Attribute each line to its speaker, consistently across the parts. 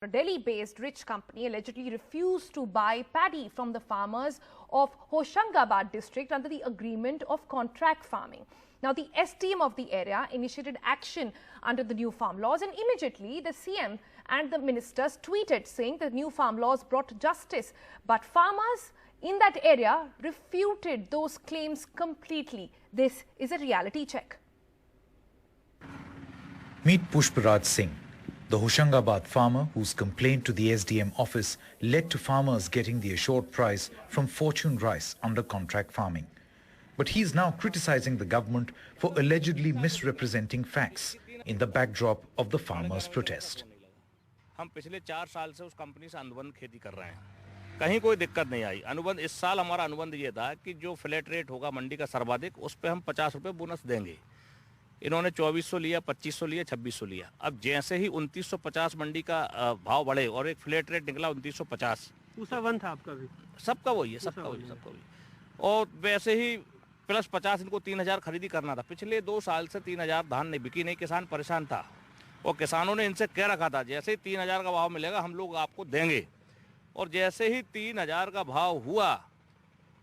Speaker 1: A Delhi-based rich company allegedly refused to buy paddy from the farmers of Hoshangabad district under the agreement of contract farming. Now, the SDM of the area initiated action under the new farm laws, and immediately the CM and the ministers tweeted saying the new farm laws brought justice. But farmers in that area refuted those claims completely. This is a reality check.
Speaker 2: Meet Pushparaj Singh, the Hoshangabad farmer whose complaint to the SDM office led to farmers getting the assured price from Fortune Rice under contract farming. But he is now criticizing the government for allegedly misrepresenting facts in the backdrop of the farmers' protest.
Speaker 3: हम पिछले 4 साल से उस company से अनुबंध खेती कर रहे हैं, कहीं कोई दिक्कत नहीं आई। अनुबंध इस साल हमारा अनुबंध ये था कि जो फ्लैट रेट होगा मंडी का सर्वाधिक, उस पे हम 50 रुपए बोनस देंगे। इन्होंने 2400 लिया, 2500 लिया, 2600 लिया। अब जैसे ही 2950 मंडी का भाव बढ़े और एक फ्लैट रेट निकला 2950।
Speaker 4: दूसरा वन था आपका भी?
Speaker 3: सबका वही है, सबका वही। और वैसे ही प्लस 50 इनको 3000 खरीदी करना था। पिछले 2 साल से 3000 धान नहीं बिकी, नहीं, किसान परेशान था और किसानों ने इनसे कह रखा था जैसे ही 3000 का भाव मिलेगा हम लोग आपको देंगे। और जैसे ही 3000 का भाव हुआ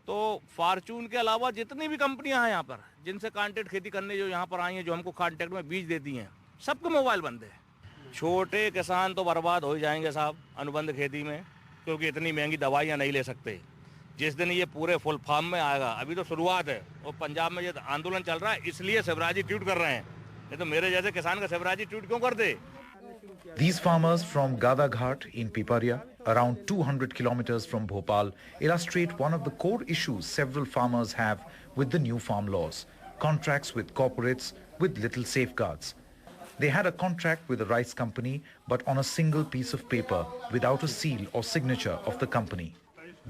Speaker 3: तो फॉर्च्यून के अलावा जितनी भी कंपनियां हैं यहाँ पर जिनसे कॉन्ट्रैक्ट खेती करने जो यहाँ पर आई हैं, जो हमको कॉन्ट्रैक्ट में बीज देती हैं, सबके मोबाइल बंद है। छोटे किसान तो बर्बाद हो ही जाएंगे साहब अनुबंध खेती में, क्योंकि इतनी महंगी दवाइयाँ नहीं ले सकते। जिस दिन ये पूरे फुल फॉर्म में आएगा, अभी तो शुरुआत है और पंजाब में ये आंदोलन चल रहा है, इसलिए शिवराज जी ट्वीट कर रहे हैं। नहीं तो मेरे जैसे किसान का शिवराज जी ट्वीट क्यों कर दे?
Speaker 2: These farmers from Gadaghat in Piparia, around 200 kilometers from Bhopal, illustrate one of the core issues several farmers have with the new farm laws: contracts with corporates with little safeguards. They had a contract with a rice company, but on a single piece of paper without a seal or signature of the company.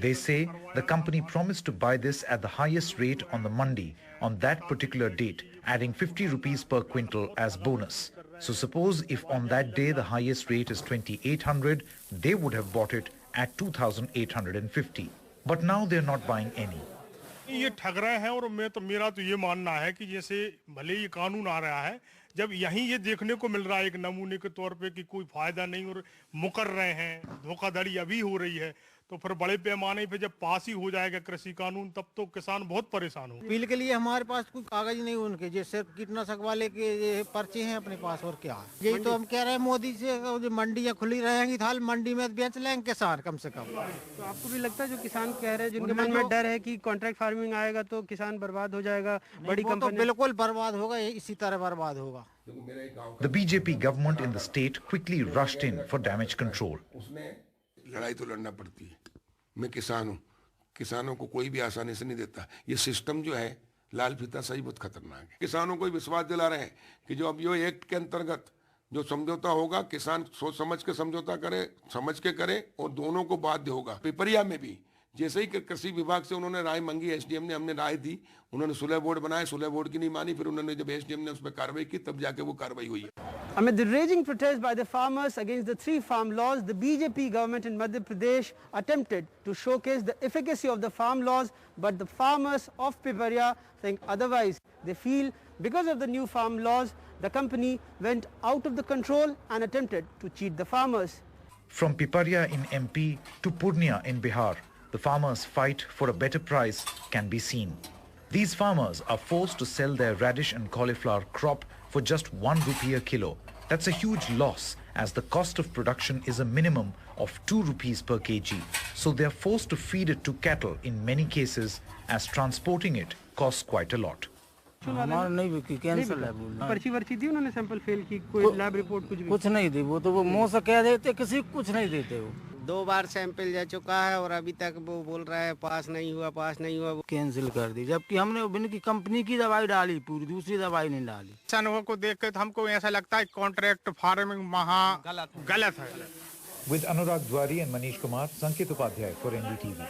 Speaker 2: They say the company promised to buy this at the highest rate on the mandi on that particular date, adding 50 rupees per quintal as bonus. So suppose if on that day the highest rate is 2800, they would have bought it at 2850. But now they're not buying any.
Speaker 5: ये ठग रहे हैं और मेरा तो ये मानना है कि जैसे भले ये कानून आ रहा है, जब यहीं ये देखने को मिल रहा है एक नमूने के तौर पे कि कोई फायदा नहीं और मुकर रहे हैं, धोखाधड़ी अभी हो रही है, तो फिर बड़े पैमाने पे जब पास ही हो जाएगा कृषि कानून तब तो किसान बहुत परेशान हो।
Speaker 4: अपील के लिए हमारे पास कोई कागज नहीं उनके, जो सिर्फ कीटनाशक वाले के ये पर्चे हैं अपने पास, और क्या है। यही तो हम कह रहे हैं मोदी से, जो मंडियां खुली रहेंगी थाल मंडी में बेच लेंगे किसान कम से कम।
Speaker 6: तो आपको भी लगता है जो किसान कह रहे हैं, जिनके मन में डर है कि कॉन्ट्रैक्ट फार्मिंग आएगा तो किसान बर्बाद हो जाएगा, बड़ी कंपनी
Speaker 4: तो बिल्कुल बर्बाद होगा, इसी तरह बर्बाद होगा।
Speaker 2: The BJP government in the state quickly rushed in for damage control.
Speaker 7: लड़ाई तो लड़ना पड़ती है। मैं किसान हूँ, किसानों को कोई भी आसानी से नहीं देता। ये सिस्टम जो है लाल फीता सही बहुत खतरनाक है। किसानों को विश्वास दिला रहे हैं कि जो अब ये एक्ट के अंतर्गत जो समझौता होगा, किसान सोच समझ के समझौता करे, समझ के करे और दोनों को बाध्य होगा। पिपरिया में भी जैसे ही कृषि विभाग से उन्होंने राय मांगी, एसडीएम ने, हमने राय दी, उन्होंने सुलह बोर्ड बनाए, सुलह बोर्ड की नहीं मानी, फिर उन्होंने जब एसडीएम ने उस पर कार्रवाई की तब जाके वो कार्रवाई हुई है।
Speaker 6: Amid the raging protest by the farmers against the 3 farm laws, the BJP government in Madhya Pradesh attempted to showcase the efficacy of the farm laws, but the farmers of Piparia think otherwise. They feel because of the new farm laws, the company went out of the control and attempted to cheat the farmers.
Speaker 2: From Piparia in MP to Purnia in Bihar, the farmers' fight for a better price can be seen. These farmers are forced to sell their radish and cauliflower crop for just 1 rupee a kilo. That's a huge loss, as the cost of production is a minimum of 2 rupees per kg. So they are forced to feed it to cattle in many cases, as transporting it costs quite a lot.
Speaker 8: हमारा नहीं बिकी, cancel है बोलना।
Speaker 6: पर्ची virtue दी उन्होंने, sample fail की, कोई lab report
Speaker 8: कुछ नहीं दी। वो तो वो मुंह से कह देते, किसी को कुछ नहीं देते। वो
Speaker 4: 2 बार सैंपल जा चुका है और अभी तक वो बोल रहा है पास नहीं हुआ, पास नहीं हुआ।
Speaker 8: कैंसिल कर दी, जबकि हमने इनकी कंपनी की दवाई डाली, पूरी दूसरी दवाई नहीं डाली।
Speaker 5: किसानों को देख के तो हमको ऐसा लगता है कॉन्ट्रैक्ट फार्मिंग महा गलत है।
Speaker 2: With Anurag Dwari and Manish Kumar, Sankit Upadhyay for NDTV.